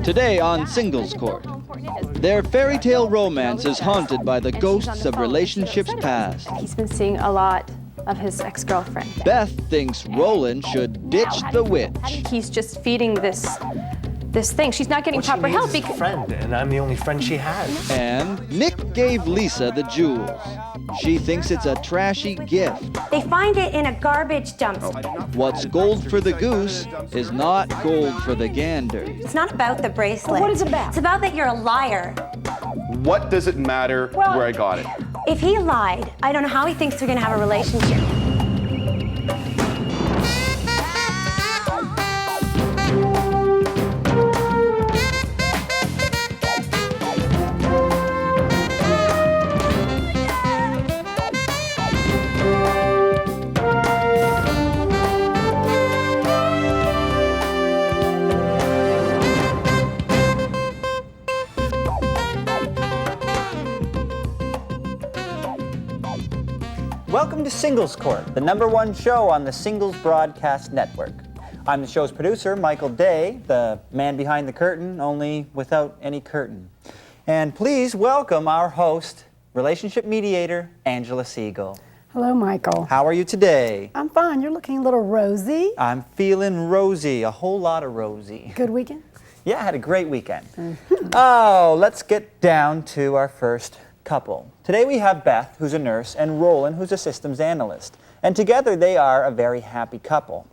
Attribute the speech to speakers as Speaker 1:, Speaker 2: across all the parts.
Speaker 1: Today on Singles Court, their fairy tale romance is haunted by the ghosts of relationships past.
Speaker 2: He's been seeing a lot of his ex-girlfriend.
Speaker 1: Beth thinks Roland should ditch the witch.
Speaker 2: He's just feeding this thing. She's not getting proper help
Speaker 3: because she's a friend, and I'm the only friend she has.
Speaker 1: And Nick gave Lisa the jewels. She thinks it's a trashy gift.
Speaker 4: They find it in a garbage dumpster.
Speaker 1: What's gold for the goose is not gold for the gander.
Speaker 4: It's not about the bracelet.
Speaker 5: Well, what is it about?
Speaker 4: It's about that you're a liar.
Speaker 6: What does it matter where I got it?
Speaker 4: If he lied, I don't know how he thinks they're gonna have a relationship.
Speaker 7: Welcome to Singles Court, the #1 show on the Singles Broadcast Network. I'm the show's producer, Michael Day, the man behind the curtain, only without any curtain. And please welcome our host, relationship mediator, Angela Segal.
Speaker 5: Hello, Michael.
Speaker 7: How are you today?
Speaker 5: I'm fine. You're looking a little rosy.
Speaker 7: I'm feeling rosy, a whole lot of rosy.
Speaker 5: Good weekend?
Speaker 7: Yeah, I had a great weekend. Oh, let's get down to our first couple. Today we have Beth, who's a nurse, and Roland, who's a systems analyst. And together they are a very happy couple.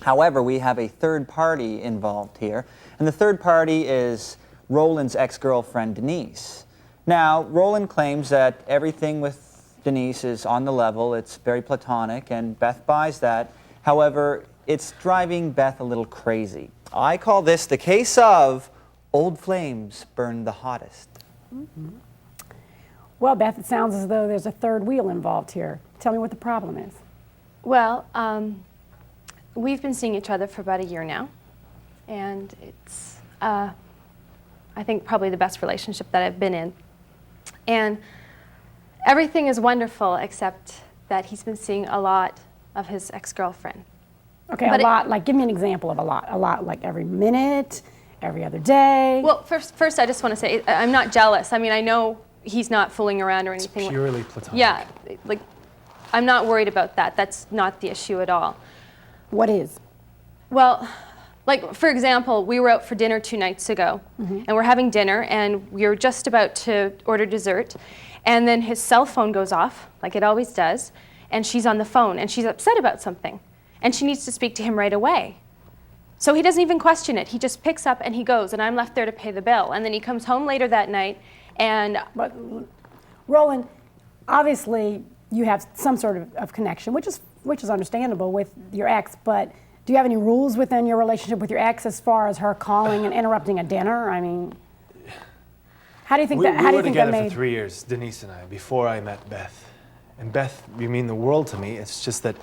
Speaker 7: However, we have a third party involved here, and the third party is Roland's ex-girlfriend, Denise. Now, Roland claims that everything with Denise is on the level, it's very platonic, and Beth buys that. However, it's driving Beth a little crazy. I call this the case of old flames burn the hottest.
Speaker 5: Mm-hmm. Well, Beth, it sounds as though there's a third wheel involved here. Tell me what the problem is.
Speaker 2: Well, we've been seeing each other for about a year now, and it's, I think, probably the best relationship that I've been in. And everything is wonderful except that he's been seeing a lot of his ex-girlfriend.
Speaker 5: Okay, but a lot, like, give me an example of a lot. A lot, like every minute, every other day.
Speaker 2: Well, first I just want to say, I'm not jealous. I mean, I know he's not fooling around or anything.
Speaker 3: It's purely platonic.
Speaker 2: Yeah, like, I'm not worried about that. That's not the issue at all.
Speaker 5: What is?
Speaker 2: Well, like, for example, we were out for dinner 2 nights ago, and we're having dinner, and we were just about to order dessert, and then his cell phone goes off, like it always does, and she's on the phone, and she's upset about something, and she needs to speak to him right away. So he doesn't even question it. He just picks up and he goes, and I'm left there to pay the bill. And then he comes home later that night, and...
Speaker 5: But, Roland, obviously you have some sort of connection, which is understandable with your ex, but do you have any rules within your relationship with your ex as far as her calling and interrupting a dinner? I mean, how do you think that?
Speaker 3: We were together for 3 years, Denise and I, before I met Beth. And Beth, you mean the world to me. It's just that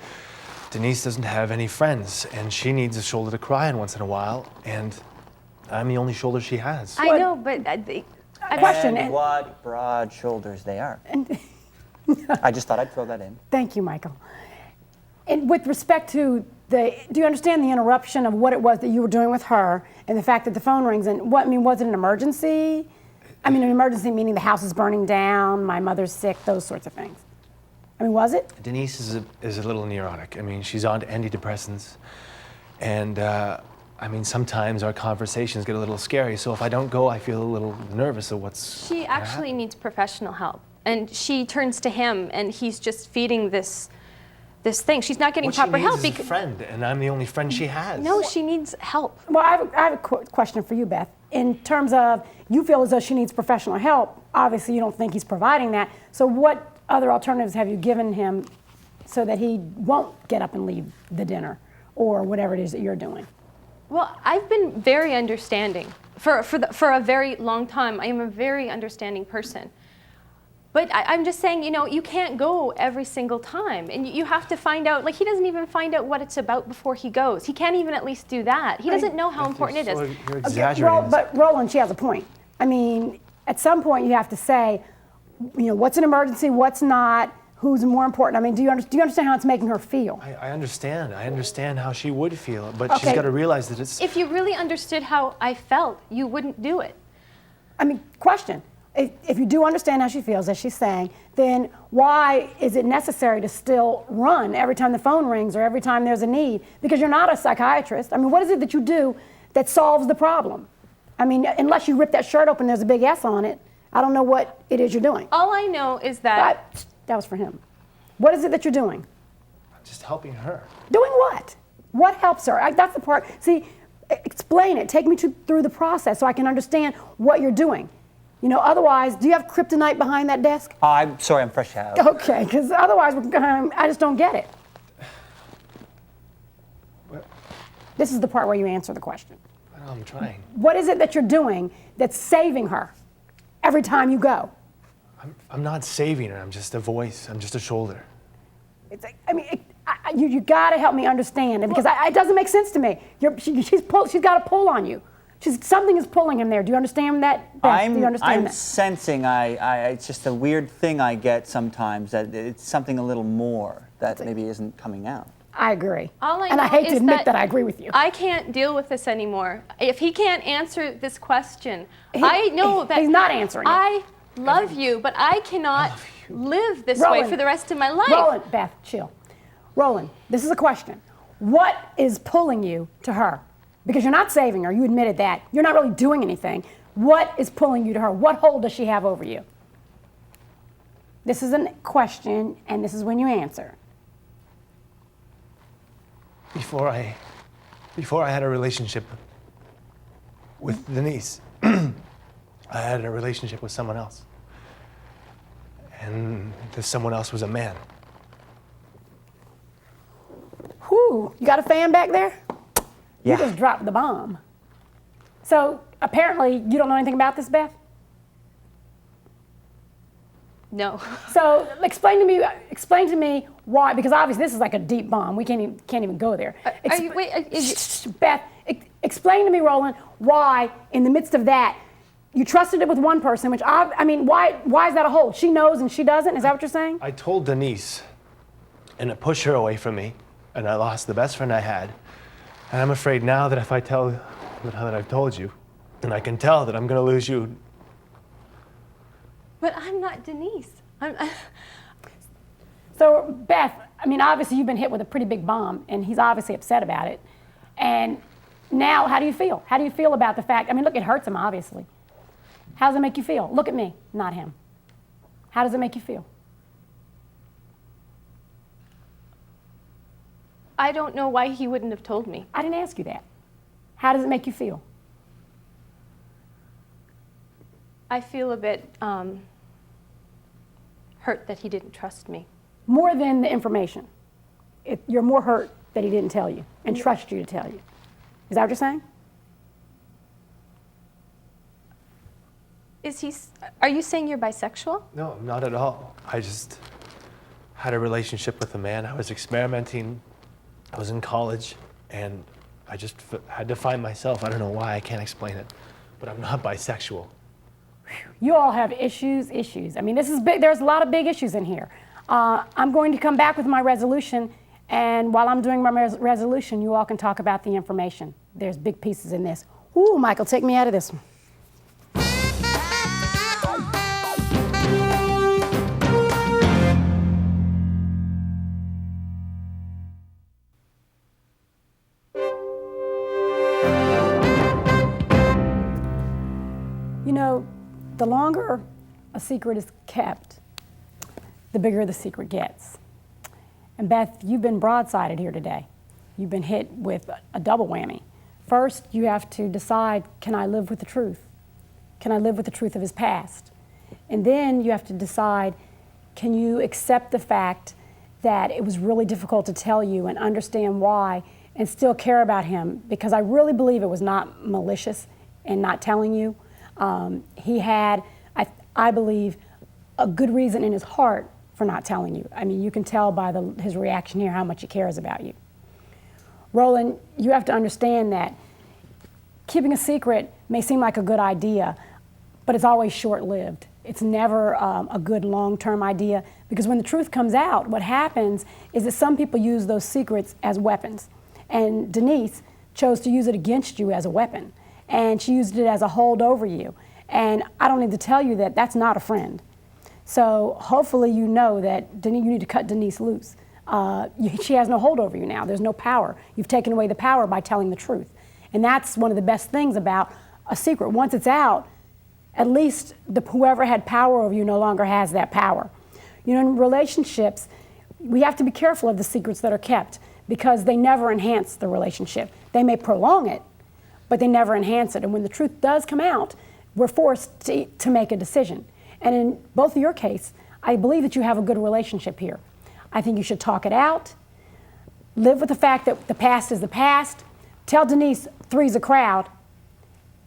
Speaker 3: Denise doesn't have any friends, and she needs a shoulder to cry on once in a while, and I'm the only shoulder she has.
Speaker 2: I know, but...
Speaker 7: And what broad shoulders they are. I just thought I'd throw that in.
Speaker 5: Thank you, Michael. And with respect to do you understand the interruption of what it was that you were doing with her and the fact that the phone rings? And was it an emergency? I mean, an emergency meaning the house is burning down, my mother's sick, those sorts of things. I mean, was it?
Speaker 3: Denise is a little neurotic. I mean, she's on antidepressants. And, I mean, sometimes our conversations get a little scary. So if I don't go, I feel a little nervous of what's
Speaker 2: She actually needs professional help. And she turns to him, and he's just feeding this thing. She's not getting proper help.
Speaker 3: What she needs is a friend, and I'm the only friend she has.
Speaker 2: No, she needs help.
Speaker 5: Well, I have a question for you, Beth. In terms of, you feel as though she needs professional help. Obviously, you don't think he's providing that. So what other alternatives have you given him so that he won't get up and leave the dinner or whatever it is that you're doing?
Speaker 2: Well, I've been very understanding. For a very long time, I am a very understanding person. But I'm just saying, you know, you can't go every single time. And you have to find out, like, he doesn't even find out what it's about before he goes. He can't even at least do that. He doesn't know how important it is.
Speaker 3: You're exaggerating.
Speaker 5: But Roland, she has a point. I mean, at some point you have to say, you know, what's an emergency, what's not, Who's more important? I mean, do you understand how it's making her feel?
Speaker 3: I understand. I understand how she would feel, but
Speaker 5: Okay.
Speaker 3: she's got to realize that it's...
Speaker 2: If you really understood how I felt, you wouldn't do it.
Speaker 5: I mean, question. If you do understand how she feels, as she's saying, then why is it necessary to still run every time the phone rings or every time there's a need? Because you're not a psychiatrist. I mean, what is it that you do that solves the problem? I mean, unless you rip that shirt open, there's a big S on it. I don't know what it is you're doing.
Speaker 2: All I know is that...
Speaker 5: That was for him. What is it that you're doing?
Speaker 3: I'm just helping her.
Speaker 5: Doing what? What helps her? That's the part. See, explain it. Take me through the process so I can understand what you're doing. You know, otherwise, do you have kryptonite behind that desk?
Speaker 7: I'm sorry, I'm fresh out.
Speaker 5: Okay, because otherwise, I just don't get it.
Speaker 3: What?
Speaker 5: This is the part where you answer the question.
Speaker 3: I know, I'm trying.
Speaker 5: What is it that you're doing that's saving her every time you go?
Speaker 3: I'm not saving her. I'm just a voice. I'm just a shoulder.
Speaker 5: It's like, I mean, you got to help me understand it because it doesn't make sense to me. She's got a pull on you. Something is pulling him there. Do you understand that, Beth? Do you understand
Speaker 7: I'm
Speaker 5: that?
Speaker 7: sensing it's just a weird thing I get sometimes, that it's something a little more that maybe isn't coming out.
Speaker 5: I agree.
Speaker 2: All I
Speaker 5: and I
Speaker 2: know
Speaker 5: hate to
Speaker 2: is
Speaker 5: admit that I agree with you.
Speaker 2: I can't deal with this anymore. If he can't answer this question, I know that
Speaker 5: he's not answering it.
Speaker 2: I love you, but I cannot live this
Speaker 5: Roland,
Speaker 2: way for the rest of my life.
Speaker 5: Roland, Beth, chill. Roland, this is a question. What is pulling you to her? Because you're not saving her. You admitted that. You're not really doing anything. What is pulling you to her? What hold does she have over you? This is a question, and this is when you answer.
Speaker 3: Before I had a relationship with Denise, I had a relationship with someone else. And this someone else was a man.
Speaker 5: Whew, you got a fan back there?
Speaker 7: Yeah.
Speaker 5: You just dropped the bomb. So apparently you don't know anything about this, Beth?
Speaker 2: No.
Speaker 5: So explain to me why, because obviously this is like a deep bomb. We can't even go there. Beth, explain to me, Roland, why in the midst of that you trusted it with one person, which I mean, why is that a hold? She knows and she doesn't? Is that what you're saying?
Speaker 3: I told Denise, and it pushed her away from me, and I lost the best friend I had. And I'm afraid now that if I tell her that I've told you, then I can tell that I'm going to lose you.
Speaker 2: But I'm not Denise.
Speaker 5: So, Beth, I mean, obviously you've been hit with a pretty big bomb, and he's obviously upset about it. And now, how do you feel? How do you feel about the fact, I mean, look, it hurts him, obviously. How does it make you feel? Look at me, not him. How does it make you feel?
Speaker 2: I don't know why he wouldn't have told me.
Speaker 5: I didn't ask you that. How does it make you feel?
Speaker 2: I feel a bit hurt that he didn't trust me.
Speaker 5: More than the information. You're more hurt that he didn't tell you and trust you to tell you. Is that what you're saying?
Speaker 2: Are you saying you're bisexual?
Speaker 3: No, not at all. I just had a relationship with a man. I was experimenting. I was in college, and I just had to find myself. I don't know why. I can't explain it, but I'm not bisexual.
Speaker 5: You all have issues. I mean, this is big. There's a lot of big issues in here. I'm going to come back with my resolution, and while I'm doing my resolution, you all can talk about the information. There's big pieces in this. Ooh, Michael, take me out of this one. You know, the longer a secret is kept, the bigger the secret gets. And Beth, you've been broadsided here today. You've been hit with a double whammy. First, you have to decide, can I live with the truth? Can I live with the truth of his past? And then you have to decide, can you accept the fact that it was really difficult to tell you and understand why and still care about him? Because I really believe it was not malicious in not telling you. He had, I believe, a good reason in his heart for not telling you. I mean, you can tell by his reaction here how much he cares about you. Roland, you have to understand that keeping a secret may seem like a good idea, but it's always short-lived. It's never a good long-term idea, because when the truth comes out, what happens is that some people use those secrets as weapons. And Denise chose to use it against you as a weapon. And she used it as a hold over you. And I don't need to tell you that that's not a friend. So hopefully you know that you need to cut Denise loose. She has no hold over you now. There's no power. You've taken away the power by telling the truth. And that's one of the best things about a secret. Once it's out, at least whoever had power over you no longer has that power. You know, in relationships, we have to be careful of the secrets that are kept, because they never enhance the relationship. They may prolong it, but they never enhance it. And when the truth does come out, we're forced to make a decision. And in both of your case, I believe that you have a good relationship here. I think you should talk it out, live with the fact that the past is the past, tell Denise three's a crowd,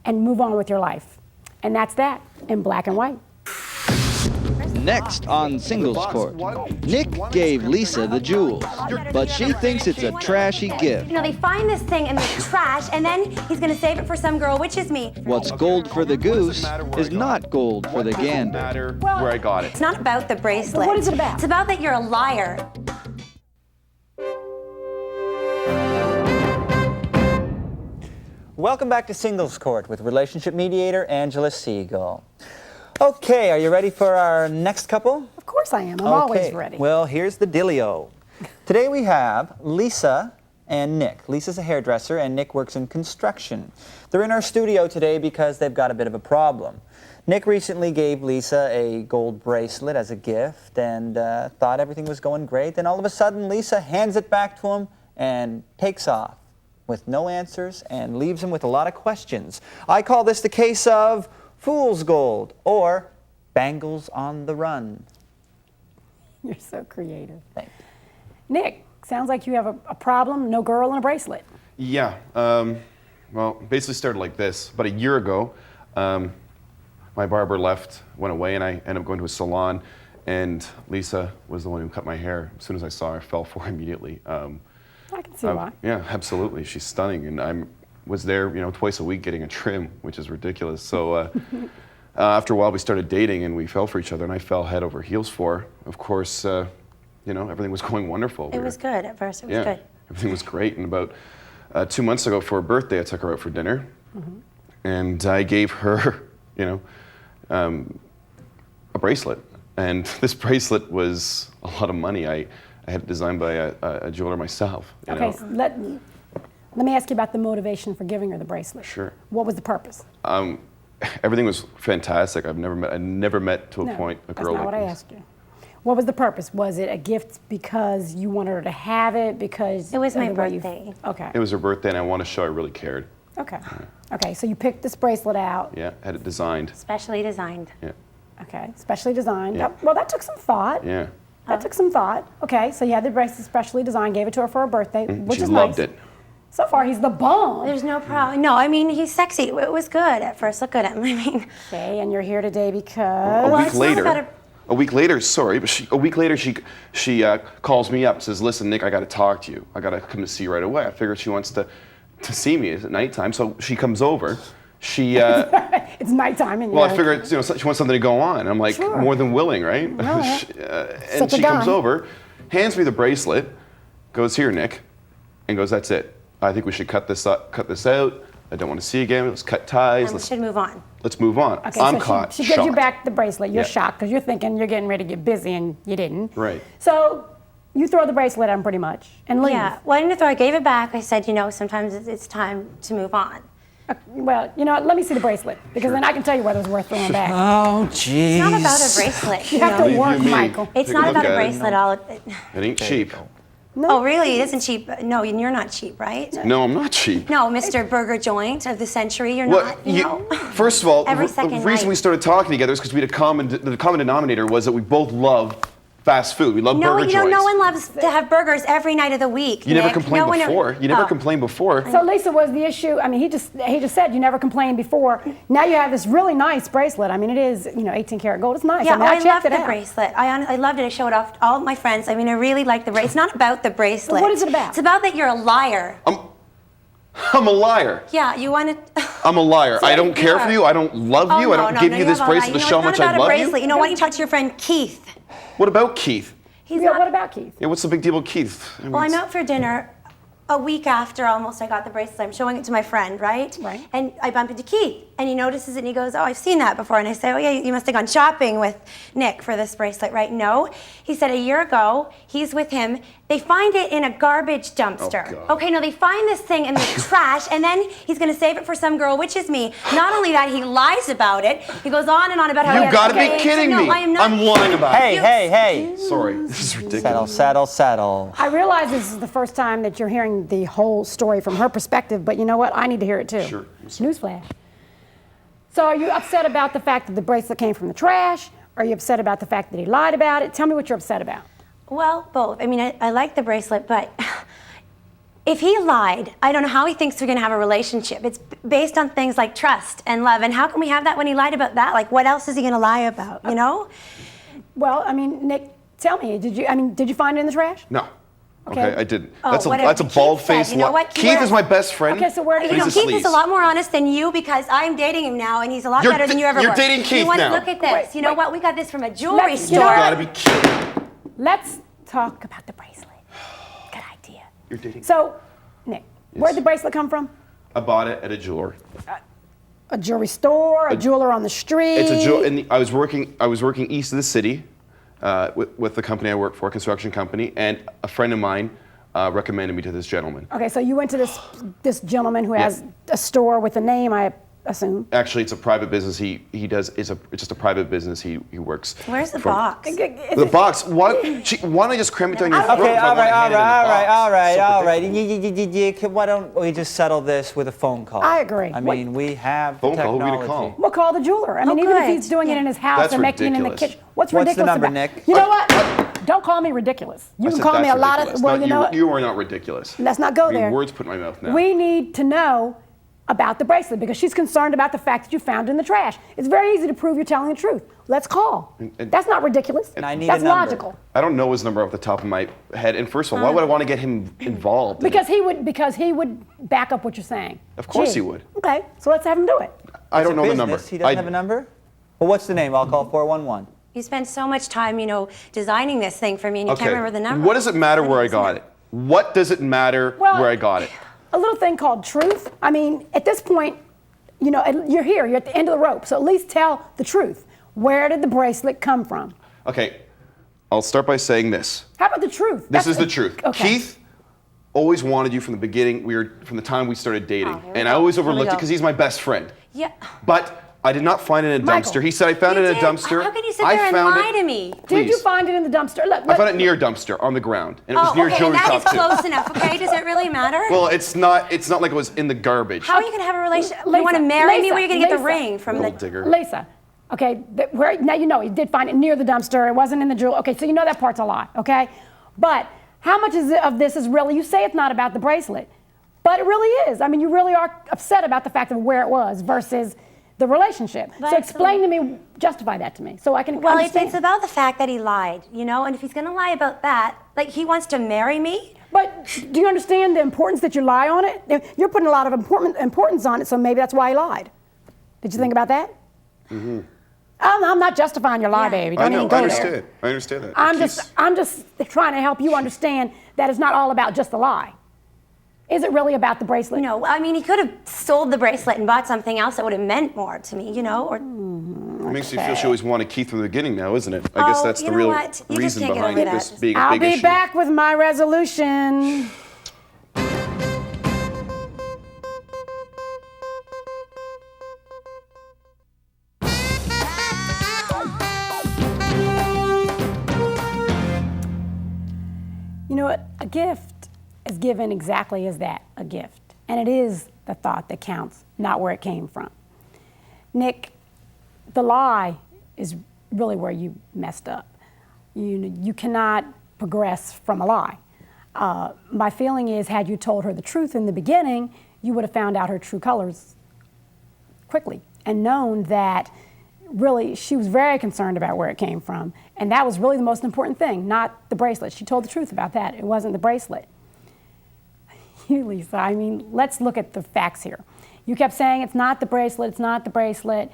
Speaker 5: and move on with your life. And that's that, in black and white.
Speaker 1: Next on Singles Court, Nick gave Lisa the jewels, but she thinks it's a trashy gift.
Speaker 4: You know, they find this thing in the trash, and then he's gonna save it for some girl, which is me.
Speaker 1: What's gold for the goose is not gold for the gander.
Speaker 6: Matter where I got it.
Speaker 4: It's not about the bracelet.
Speaker 5: What is it about?
Speaker 4: It's about that you're a liar.
Speaker 7: Welcome back to Singles Court with relationship mediator Angela Segal. Okay, are you ready for our next couple?
Speaker 5: Of course I am. I'm always ready.
Speaker 7: Well, here's the dealio. Today we have Lisa and Nick. Lisa's a hairdresser and Nick works in construction. They're in our studio today because they've got a bit of a problem. Nick recently gave Lisa a gold bracelet as a gift and thought everything was going great. Then all of a sudden, Lisa hands it back to him and takes off with no answers and leaves him with a lot of questions. I call this the case of fool's gold, or bangles on the run.
Speaker 5: You're so creative.
Speaker 7: Thank you.
Speaker 5: Nick, sounds like you have a problem, no girl and a bracelet.
Speaker 6: Yeah. Well, basically started like this. About a year ago, my barber went away, and I ended up going to a salon, and Lisa was the one who cut my hair. As soon as I saw her, I fell for her immediately.
Speaker 5: I can see why.
Speaker 6: Yeah, absolutely. She's stunning, and I was there, twice a week getting a trim, which is ridiculous. So after a while, we started dating, and we fell for each other, and I fell head over heels for her. Of course, everything was going wonderful.
Speaker 4: It was good at first. It was good.
Speaker 6: Everything was great. And about 2 months ago, for her birthday, I took her out for dinner, and I gave her, a bracelet. And this bracelet was a lot of money. I had it designed by a jeweler myself.
Speaker 5: Okay, so let me ask you about the motivation for giving her the bracelet.
Speaker 6: Sure.
Speaker 5: What was the purpose?
Speaker 6: Everything was fantastic. I never met to a point a girl
Speaker 5: that's not
Speaker 6: like
Speaker 5: what I
Speaker 6: this.
Speaker 5: asked you. What was the purpose? Was it a gift because you wanted her to have it? Because
Speaker 4: It was
Speaker 5: of
Speaker 4: my
Speaker 5: the way you-
Speaker 4: birthday.
Speaker 5: Okay.
Speaker 6: It was her birthday, and I wanted to show I really cared.
Speaker 5: Okay. Okay. So you picked this bracelet out.
Speaker 6: Yeah, had it designed.
Speaker 4: Specially designed.
Speaker 6: Yeah,
Speaker 5: Okay. Specially designed.
Speaker 6: Yeah.
Speaker 5: Well, that took some thought.
Speaker 6: yeah.
Speaker 5: That took some thought. Okay. So you had the bracelet specially designed, gave it to her for her birthday, which
Speaker 6: She
Speaker 5: is
Speaker 6: loved
Speaker 5: nice.
Speaker 6: it.
Speaker 5: So far, he's the bomb.
Speaker 4: There's no problem. No, I mean, he's sexy. It was good at first. Look at him. I mean,
Speaker 5: Okay. And you're here today because.
Speaker 6: A week
Speaker 4: it's not
Speaker 6: later,
Speaker 4: about
Speaker 6: a week later, sorry, but a week later she calls me up, says, "Listen, Nick, I got to talk to you. I got to come to see you right away." I figured she wants to see me. It's at nighttime, so she comes over. She
Speaker 5: It's nighttime and
Speaker 6: well, I
Speaker 5: you're
Speaker 6: figured she wants something to go on. I'm like,
Speaker 5: Sure.
Speaker 6: more than willing, right?
Speaker 5: yeah.
Speaker 6: And
Speaker 5: Such a
Speaker 6: she comes
Speaker 5: guy.
Speaker 6: over, hands me the bracelet, goes, "Here, Nick," and goes, "That's it. I think we should cut this out. I don't want to see you again. Let's cut ties.
Speaker 4: we should move on.
Speaker 6: Let's move on."
Speaker 5: Okay,
Speaker 6: I'm
Speaker 5: so
Speaker 6: caught.
Speaker 5: She gives you
Speaker 6: shocked.
Speaker 5: back the bracelet. You're
Speaker 6: Yeah.
Speaker 5: shocked because you're thinking you're getting ready to get busy and you didn't.
Speaker 6: Right.
Speaker 5: So you throw the bracelet at him pretty much and leave.
Speaker 4: Yeah. Well, I didn't throw. I gave it back. I said, sometimes it's time to move on.
Speaker 5: Well, let me see the bracelet because then I can tell you whether it's worth throwing back.
Speaker 7: Oh, jeez.
Speaker 4: It's not about a bracelet.
Speaker 5: You have to
Speaker 6: Believe
Speaker 5: work,
Speaker 6: you me.
Speaker 5: Michael.
Speaker 4: It's
Speaker 6: Take a
Speaker 4: not
Speaker 6: look
Speaker 4: about a
Speaker 6: at it.
Speaker 4: bracelet. All.
Speaker 6: It ain't cheap.
Speaker 4: Oh, really? It isn't cheap. No, you're not cheap, right?
Speaker 6: No, I'm not cheap.
Speaker 4: No, Mr. Burger Joint of the century, you're
Speaker 6: Well,
Speaker 4: not. You know.
Speaker 6: first of all,
Speaker 4: Every
Speaker 6: the
Speaker 4: second
Speaker 6: reason
Speaker 4: night.
Speaker 6: we started talking together is because we had the common denominator was that we both love fast food. We love
Speaker 4: No,
Speaker 6: burger
Speaker 4: you know,
Speaker 6: joints.
Speaker 4: no one loves to have burgers every night of the week.
Speaker 6: You never
Speaker 4: Nick.
Speaker 6: complained
Speaker 4: No one-
Speaker 6: before. You never
Speaker 4: Oh.
Speaker 6: complained before.
Speaker 5: So Lisa, was the issue? I mean, he just said you never complained before. Now you have this really nice bracelet. I mean, it is 18 karat gold. It's nice.
Speaker 4: Yeah,
Speaker 5: I mean, I
Speaker 4: I
Speaker 5: checked
Speaker 4: loved
Speaker 5: it
Speaker 4: the
Speaker 5: out.
Speaker 4: bracelet. I loved it. I showed off to all of my friends. I mean, I really liked the bracelet. It's not about the bracelet.
Speaker 5: What is it about?
Speaker 4: It's about that you're a liar.
Speaker 6: I'm a liar.
Speaker 4: Yeah, you wanted.
Speaker 6: I'm a liar. I don't care
Speaker 4: are.
Speaker 6: for you. I don't love
Speaker 4: Oh,
Speaker 6: you. I
Speaker 4: no,
Speaker 6: don't
Speaker 4: no,
Speaker 6: give
Speaker 4: no,
Speaker 6: you
Speaker 4: you're
Speaker 6: this
Speaker 4: about that.
Speaker 6: bracelet to show how much
Speaker 4: It's not
Speaker 6: I
Speaker 4: about a
Speaker 6: love
Speaker 4: bracelet.
Speaker 6: you.
Speaker 4: Why don't you talk to your friend Keith?
Speaker 6: What about Keith?
Speaker 4: He's
Speaker 5: Yeah,
Speaker 4: not.
Speaker 5: what about Keith?
Speaker 6: Yeah, what's the big deal with Keith? I mean,
Speaker 4: Well, I'm out for dinner a week after almost I got the bracelet. I'm showing it to my friend, right?
Speaker 5: Right.
Speaker 4: And I bump into Keith, and he notices it, and he goes, "Oh, I've seen that before." And I say, "Oh yeah, you must have gone shopping with Nick for this bracelet, right?" No. He said a year ago, he's with him. They find it in a garbage dumpster.
Speaker 6: Oh, God.
Speaker 4: Okay, no, they find this thing in the trash, and then he's gonna save it for some girl, which is me. Not only that, he lies about it. He goes on and on about how he
Speaker 6: You
Speaker 4: has
Speaker 6: gotta be
Speaker 4: engaged.
Speaker 6: kidding
Speaker 4: No,
Speaker 6: me.
Speaker 4: I am not.
Speaker 6: I'm lying about
Speaker 7: Hey,
Speaker 6: it.
Speaker 7: hey.
Speaker 6: Sorry, this is ridiculous.
Speaker 7: Settle.
Speaker 5: I realize this is the first time that you're hearing the whole story from her perspective, but you know what? I need to hear it too.
Speaker 6: Sure.
Speaker 5: Newsflash. So are you upset about the fact that the bracelet came from the trash? Are you upset about the fact that he lied about it? Tell me what you're upset about.
Speaker 4: Well, both. I mean, I like the bracelet, but if he lied, I don't know how he thinks we're going to have a relationship. It's based on things like trust and love. And how can we have that when he lied about that? Like, what else is he going to lie about, you know?
Speaker 5: Well, I mean, Nick, tell me, did you find it in the trash?
Speaker 6: No.
Speaker 5: Okay.
Speaker 6: Okay, I didn't.
Speaker 4: Oh,
Speaker 6: That's a
Speaker 4: whatever
Speaker 6: bald-faced
Speaker 4: Keith said. You know
Speaker 6: lie.
Speaker 4: what?
Speaker 6: Keith is my best friend.
Speaker 5: Okay, so where did
Speaker 4: You
Speaker 5: he
Speaker 4: know,
Speaker 6: He's a
Speaker 4: Keith is a
Speaker 6: sleaze.
Speaker 4: lot more honest than you because I'm dating him now, and he's a lot
Speaker 6: You're
Speaker 4: better than you ever
Speaker 6: you're
Speaker 4: were.
Speaker 6: dating Keith
Speaker 4: you want
Speaker 6: now.
Speaker 4: to look at this?
Speaker 5: Wait,
Speaker 4: you know
Speaker 5: wait.
Speaker 4: what? We got this from a jewelry
Speaker 5: Let's-
Speaker 4: store.
Speaker 5: you know
Speaker 6: You
Speaker 5: what?
Speaker 6: gotta be kidding.
Speaker 5: Let's talk about the bracelet. Good idea.
Speaker 6: You're dating.
Speaker 5: So, Nick, where'd the bracelet come from?
Speaker 6: I bought it at a jeweler.
Speaker 5: A jewelry store, a jeweler on the street?
Speaker 6: It's a jewel. I was working east of the city with the company I work for, a construction company, and a friend of mine recommended me to this gentleman.
Speaker 5: Okay, so you went to this gentleman who has a store with a name, I assume.
Speaker 6: Actually, it's a private business. He does. It's just a private business. He works.
Speaker 4: Where's the
Speaker 6: from-
Speaker 4: box?
Speaker 6: The box. Why don't I just cram it down your throat?
Speaker 7: Okay,
Speaker 6: if I
Speaker 7: all
Speaker 6: wanna hand it in the
Speaker 7: right.
Speaker 6: box? So
Speaker 7: Why don't we just settle this with a phone call?
Speaker 5: I agree.
Speaker 7: I mean, we have
Speaker 6: Phone
Speaker 7: the
Speaker 6: call? Who are we
Speaker 7: technology.
Speaker 6: gonna call?
Speaker 5: We'll call the jeweler. I mean, even if
Speaker 4: good.
Speaker 5: he's doing it in his house
Speaker 6: That's
Speaker 5: and making it in the
Speaker 6: ridiculous.
Speaker 5: kitchen. What's
Speaker 7: What's the
Speaker 5: ridiculous
Speaker 7: number,
Speaker 5: about
Speaker 7: Nick?
Speaker 5: You know what? Don't call me ridiculous. You
Speaker 6: I
Speaker 5: can
Speaker 6: said,
Speaker 5: call me
Speaker 6: "That's
Speaker 5: a lot
Speaker 6: ridiculous."
Speaker 5: of, well,
Speaker 6: Not
Speaker 5: you know,
Speaker 6: you are not ridiculous.
Speaker 5: let's not go
Speaker 6: I mean,
Speaker 5: there.
Speaker 6: words put in my mouth now.
Speaker 5: We need to know about the bracelet because she's concerned about the fact that you found it in the trash. It's very easy to prove you're telling the truth. Let's call.
Speaker 6: and-
Speaker 5: That's not ridiculous.
Speaker 7: And I need
Speaker 5: That's
Speaker 7: a number.
Speaker 5: logical.
Speaker 6: I don't know his number off the top of my head. And first of all, why would I want to get him involved? in it?
Speaker 5: Because he would back up what you're saying.
Speaker 6: Of course
Speaker 5: Gee.
Speaker 6: he would.
Speaker 5: Okay, so let's have him do it.
Speaker 6: I don't
Speaker 7: It's
Speaker 6: know
Speaker 7: a
Speaker 6: the number.
Speaker 7: business. He doesn't have a number? Well, what's the name? I'll call 411.
Speaker 4: You spent so much time, you know, designing this thing for me, and you
Speaker 6: Okay.
Speaker 4: can't remember the number.
Speaker 6: What does it matter where I got it? What does it matter
Speaker 5: Well,
Speaker 6: where I got it?
Speaker 5: A little thing called truth. I mean, at this point, you know, you're here, you're at the end of the rope, so at least tell the truth. Where did the bracelet come from?
Speaker 6: Okay, I'll start by saying this.
Speaker 5: How about the truth?
Speaker 6: This is the truth.
Speaker 5: Okay.
Speaker 6: Keith always wanted you from the beginning. From the time we started dating,
Speaker 4: here we
Speaker 6: and
Speaker 4: go.
Speaker 6: I always
Speaker 4: Here we
Speaker 6: overlooked it
Speaker 4: go.
Speaker 6: because he's my best friend.
Speaker 4: Yeah.
Speaker 6: But I did not find it in a
Speaker 5: Michael,
Speaker 6: dumpster. He said I found it
Speaker 4: You
Speaker 6: in a
Speaker 4: did.
Speaker 6: dumpster.
Speaker 4: How can you sit
Speaker 6: I
Speaker 4: there and
Speaker 6: found
Speaker 4: lie
Speaker 6: it.
Speaker 4: to me?
Speaker 5: Did you
Speaker 6: Please.
Speaker 5: find it in the dumpster? Look,
Speaker 6: I found it near a dumpster on the ground, and it was
Speaker 4: Oh,
Speaker 6: near
Speaker 4: okay,
Speaker 6: jewelry
Speaker 4: and that
Speaker 6: shop
Speaker 4: is
Speaker 6: too.
Speaker 4: close enough, okay? Does it really matter?
Speaker 6: Well, it's not like it was in the garbage.
Speaker 4: How are you going to have a relationship?
Speaker 5: Lisa,
Speaker 4: You want to marry me?
Speaker 5: Lisa,
Speaker 4: Where are you going to get the
Speaker 5: Lisa.
Speaker 4: ring from?
Speaker 6: Little
Speaker 4: The
Speaker 6: digger.
Speaker 5: Lisa, okay, now you know he did find it near the dumpster. It wasn't in the jewel. Okay, so you know that part's a lie, okay? But how much of this is really, you say it's not about the bracelet, but it really is. I mean, you really are upset about the fact of where it was versus the relationship.
Speaker 4: But
Speaker 5: so
Speaker 4: it's
Speaker 5: explain to me, justify that to me, so I can
Speaker 4: Well,
Speaker 5: understand.
Speaker 4: it's about the fact that he lied, you know? And if he's going to lie about that, like he wants to marry me?
Speaker 5: But do you understand the importance that you lie on it? You're putting a lot of importance on it, so maybe that's why he lied. Did you think about that? Mm-hmm. I'm not justifying your lie,
Speaker 4: Yeah.
Speaker 5: baby.
Speaker 6: I
Speaker 5: Don't
Speaker 6: know.
Speaker 5: even go
Speaker 6: I
Speaker 5: there.
Speaker 6: understand. I understand that.
Speaker 5: I'm just trying to help you understand that it's not all about just the lie. Is it really about the bracelet?
Speaker 4: No, I mean, he could have sold the bracelet and bought something else that would have meant more to me, you know? Or
Speaker 6: It makes me feel she always wanted Keith from the beginning now, isn't it? I guess
Speaker 4: Oh,
Speaker 6: that's
Speaker 4: you
Speaker 6: the
Speaker 4: know
Speaker 6: real
Speaker 4: what? You just
Speaker 6: reason
Speaker 4: can't get
Speaker 6: behind
Speaker 4: over
Speaker 6: this
Speaker 4: that.
Speaker 6: being a
Speaker 5: I'll
Speaker 6: big
Speaker 5: be
Speaker 6: issue.
Speaker 5: back with my resolution. You know what? A gift is given exactly as that, a gift. And it is the thought that counts, not where it came from. Nick, the lie is really where you messed up. You cannot progress from a lie. My feeling is, had you told her the truth in the beginning, you would have found out her true colors quickly and known that really she was very concerned about where it came from. And that was really the most important thing, not the bracelet. She told the truth about that. It wasn't the bracelet. you, Lisa. I mean, let's look at the facts here. You kept saying it's not the bracelet, it's not the bracelet.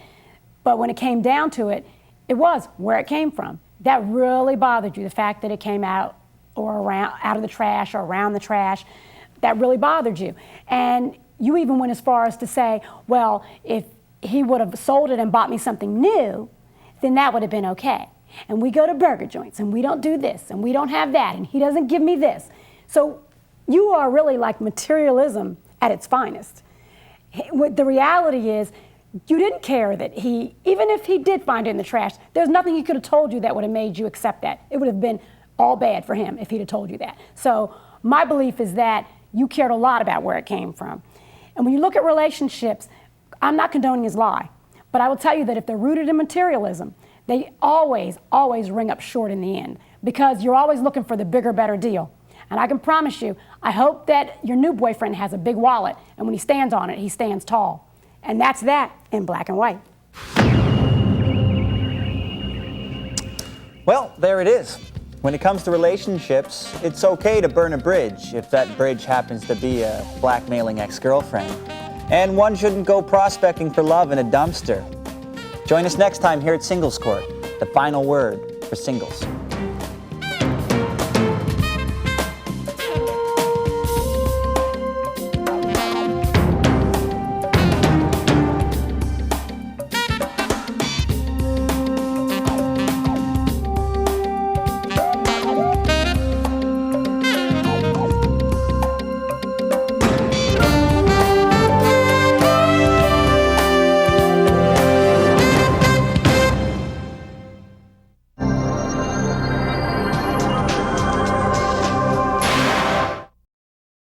Speaker 5: But when it came down to it, it was where it came from. That really bothered you, the fact that it came out or around, out of the trash or around the trash. That really bothered you. And you even went as far as to say, well, if he would have sold it and bought me something new, then that would have been okay. And we go to burger joints and we don't do this and we don't have that and he doesn't give me this. So you are really like materialism at its finest. The reality is you didn't care that he, even if he did find it in the trash, there's nothing he could have told you that would have made you accept that. It would have been all bad for him if he'd have told you that. So my belief is that you cared a lot about where it came from. And when you look at relationships, I'm not condoning his lie, but I will tell you that if they're rooted in materialism, they always, always ring up short in the end because you're always looking for the bigger, better deal. And I can promise you, I hope that your new boyfriend has a big wallet and when he stands on it, he stands tall. And that's that in black and white.
Speaker 7: Well, there it is. When it comes to relationships, it's okay to burn a bridge if that bridge happens to be a blackmailing ex-girlfriend. And one shouldn't go prospecting for love in a dumpster. Join us next time here at Singles Court, the final word for singles.